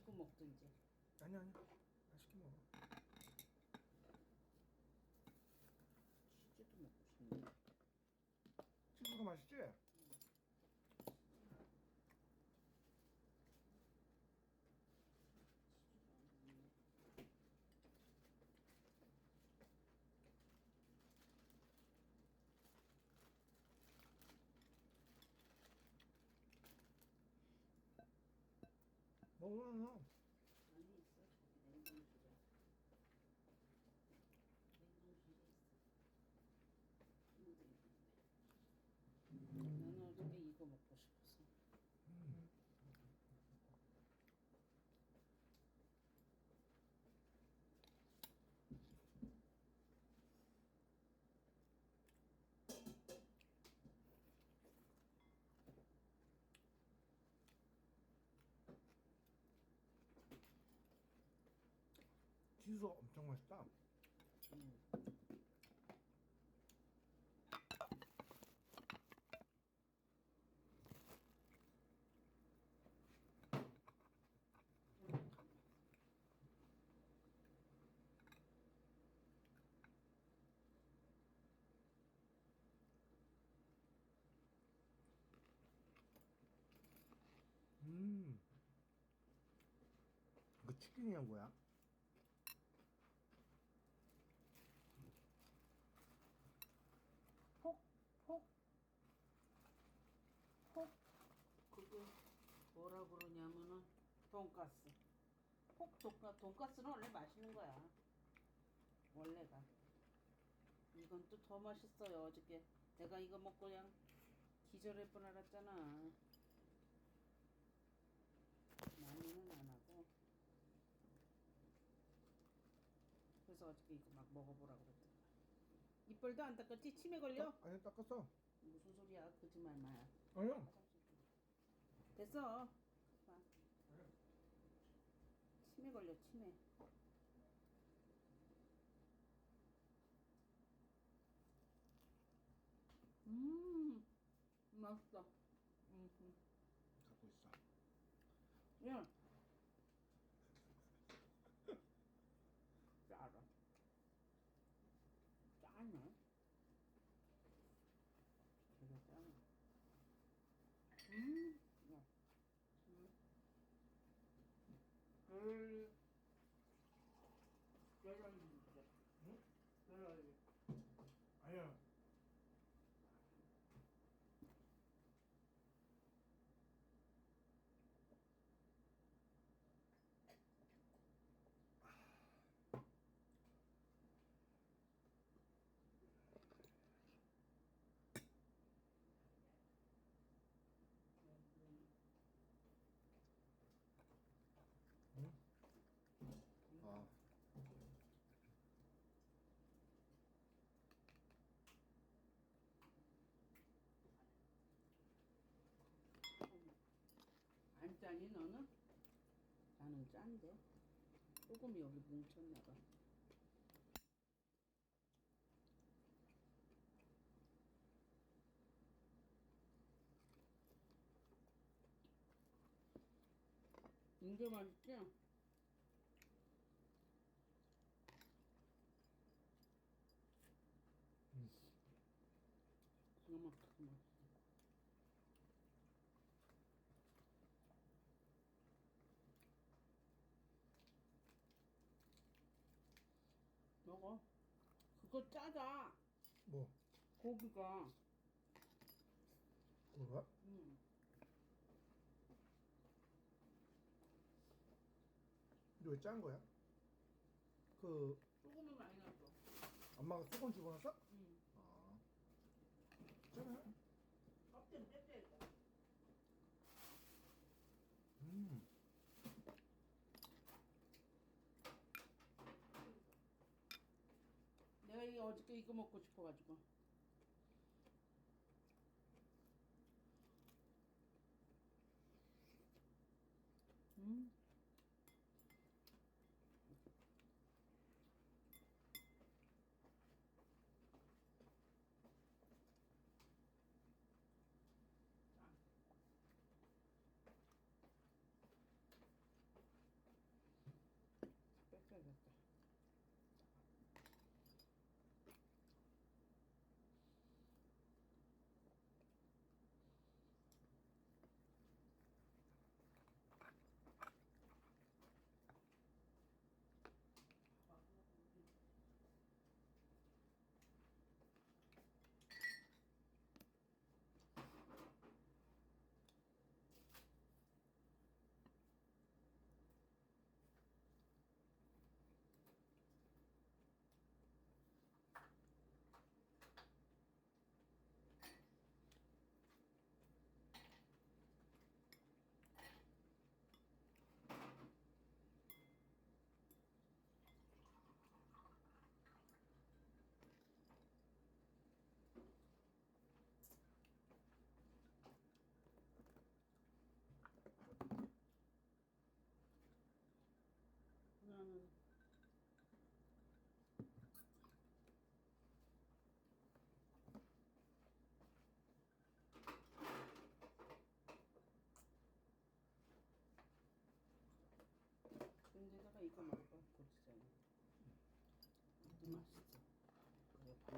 이거 먹든 이제. 아니 아니. 맛있게 먹어. 치즈도 먹고 싶네. 치즈가 맛있지? 치즈도 안 먹네. 먹어. 아니 있어. 저기 냉동실에. 냉동실에 있어. 이모도 있는데. 나는 어저께 이거 먹고 싶어서. 치즈 엄청 맛있다. 음. 이거 치킨이야 뭐야? 폭, 폭, 폭. 그게 뭐라 그러냐면은 돈가스. 폭 돈가스는 원래 맛있는 거야. 원래가. 이건 또 더 맛있어요. 어저께 내가 이거 먹고 그냥 기절할 뻔 알았잖아. 많이는 안 하고. 그래서 어저께 이거 막 먹어보라고 그랬더니 이빨도 안 닦았지? 치매 걸려? 아니 닦았어. 무슨 소리야? 거짓말 마야. 아니야. 화장실 좀. 됐어. 봐. 치매 걸려 치매. 맛있다. 갖고 있어. 야. 짜라. 짜네. 되게 짜네. 야. 계란이 진짜. 응? 계란이. 아니야. 응? 아. 안 짜니 너는? 나는 짠데. 소금이 여기 뭉쳤나봐. 이게 맛있지? 기가 막히게 맛있어. 먹어. 그거 짜다. 뭐? 고기가. 그거가? 이거 왜 짠 거야? 그 소금을 많이 넣었어. 엄마가 소금 집어넣었어? 응. 아. 짠해. 껍질 뺄때 음. 내가 이 어저께 이거 먹고 싶어가지고. 음.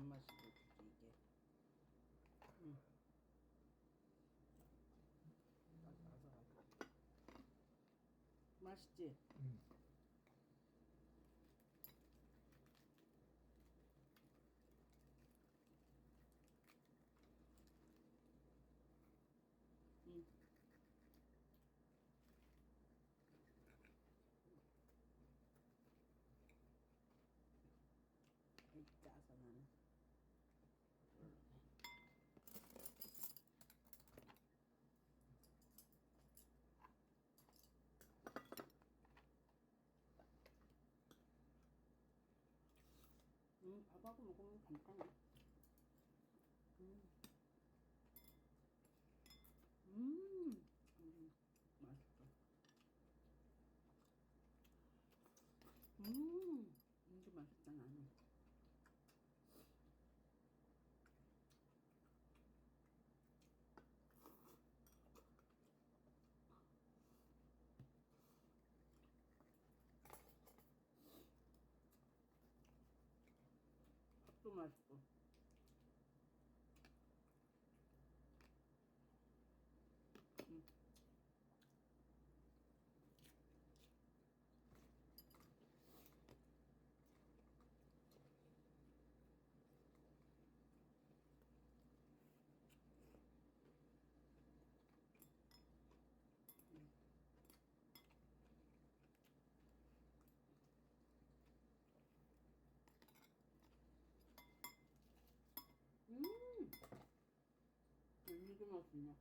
단맛이 돋지 이게. 아삭아삭. 맛있지? 음. 응. 이 짜서 나는. 밥하고 먹으면 간단해. 음. 맛있어. 이게 맛있다 나는. 밥도 맛있고. 음. 음. 이게 맛있냐?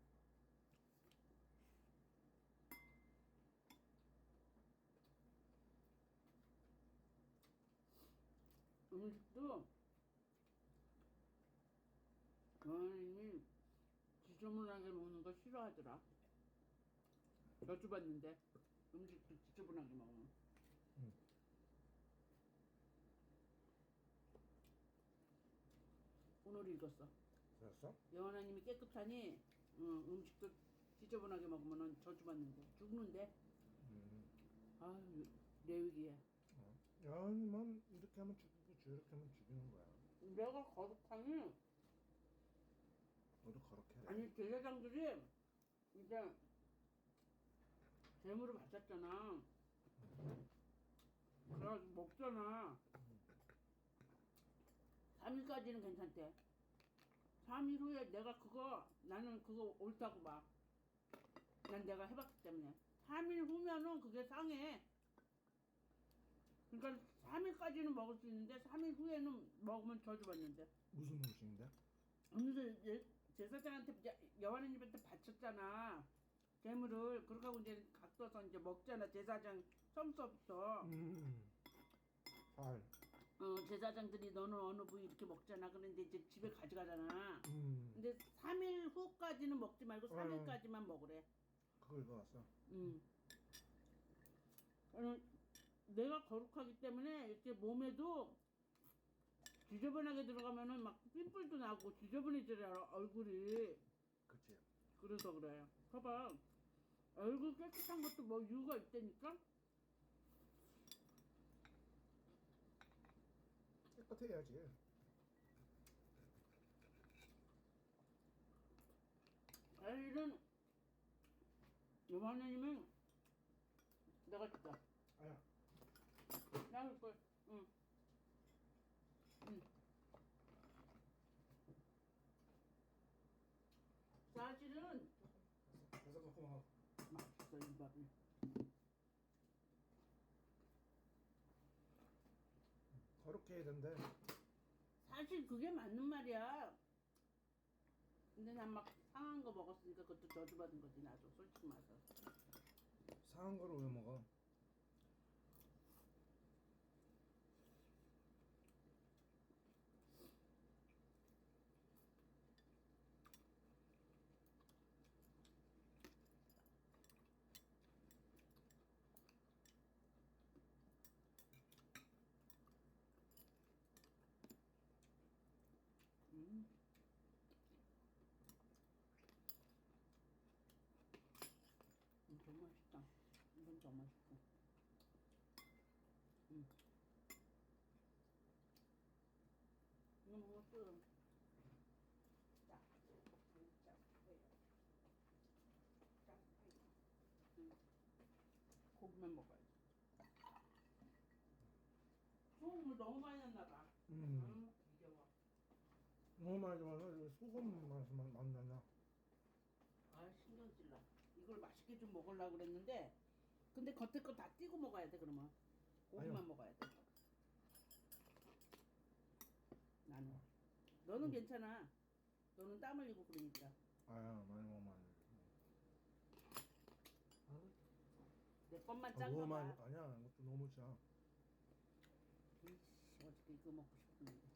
음식도 연예인이 지저분하게 먹는 거 싫어하더라. 여쭤봤는데 음식도 지저분하게 먹으면. 음. 오늘 읽었어. 그랬어? 여하나님이 깨끗하니 음식도 지저분하게 먹으면 저주받는데 죽는데. 음. 아유 레위기에. 야만 이렇게 하면 죽이고 저렇게 하면 죽이는 거야. 내가 거룩하니 너도 그렇게 해. 아니 제사장들이 이제 재물을 바쳤잖아. 그래가지고 먹잖아. 3일까지는 괜찮대. 3일 후에 나는 그거 옳다고 봐. 난 내가 해봤기 때문에. 3일 후면은 그게 상해. 그러니까 3일까지는 먹을 수 있는데 3일 후에는 먹으면 저주받는데. 무슨 음식인데? 오늘 제사장한테 여호와님한테 바쳤잖아. 재물을. 그렇게 하고 이제 각도서 이제 먹잖아. 제사장 처음서부터. 살. 제사장들이 너는 어느 부위 이렇게 먹잖아. 그런데 이제 집에 가져가잖아. 음. 근데 3일 후까지는 먹지 말고 3일까지만 먹으래. 그거 읽어봤어. 내가 거룩하기 때문에 이렇게 몸에도 지저분하게 들어가면은 막 핀뿔도 나고 지저분해지더라 얼굴이. 그치. 그래서 그래. 봐봐. 얼굴 깨끗한 것도 뭐 이유가 있다니까? 깨끗해야지. 과일은 여호와님은 내가 진짜 아야. 나올 걸. 응. 사실은 계속 먹고 먹어. 맛있어 이 밥이. 거룩해 해야 된대. 사실 그게 맞는 말이야. 근데 난 막 상한 거 먹었으니까 그것도 저주받은 거지 나도 솔직히 말해서. 상한 거를 왜 먹어? 너무 맛있다. 이건 더 맛있고. 이거 먹어. 볶음. 자, 볶음 짬뽕. 짬뽕. 고기만 먹어야지. 소금을 너무 많이 넣나 봐. 지겨워. 너무 많이 좋아서 소금 맛만 만나냐? 아, 신경 찔러. 이걸 맛있게 좀 먹으려고 그랬는데, 근데 겉에 거 다 띄고 먹어야 돼, 그러면. 고기만 아니요. 먹어야 돼. 나는. 너는 괜찮아. 너는 땀 흘리고 그러니까. 아야 많이 먹으면 안 돼. 내 것만 아, 짠가 너무 많이 봐. 아니야. 이것도 너무 짜. 이씨, 어저께 이거 먹고 싶었는데.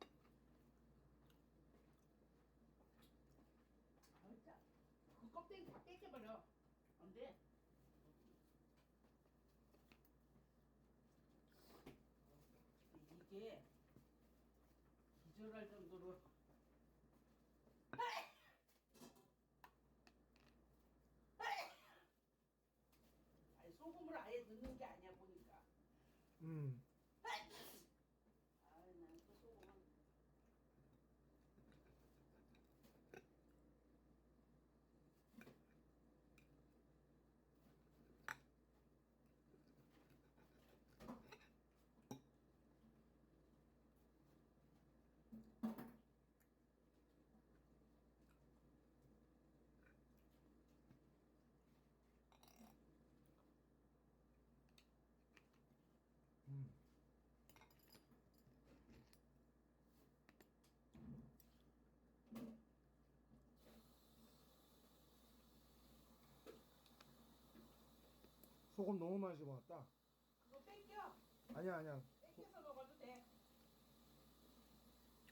아, 짜. 그 껍데기 다 뺏겨버려. 안 돼. 이게 기절할 정도로. 아니, 소금을 아예 넣는 게 아니야, 보니까. 음. 아, 난 또 소금은. 음. 소금 너무 많이 집어넣었다. 그거 뺏겨. 아니야 아니야. 뺏겨서 먹어도 돼.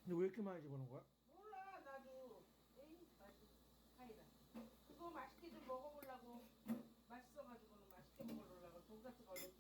근데 왜 이렇게 많이 집어넣은 거야? 몰라, 나도. 에이, 맛이 하이라. 그거 맛있게 좀 먹어보려고. 맛있어가지고는 맛있게 먹으려고 돈가스가 얼른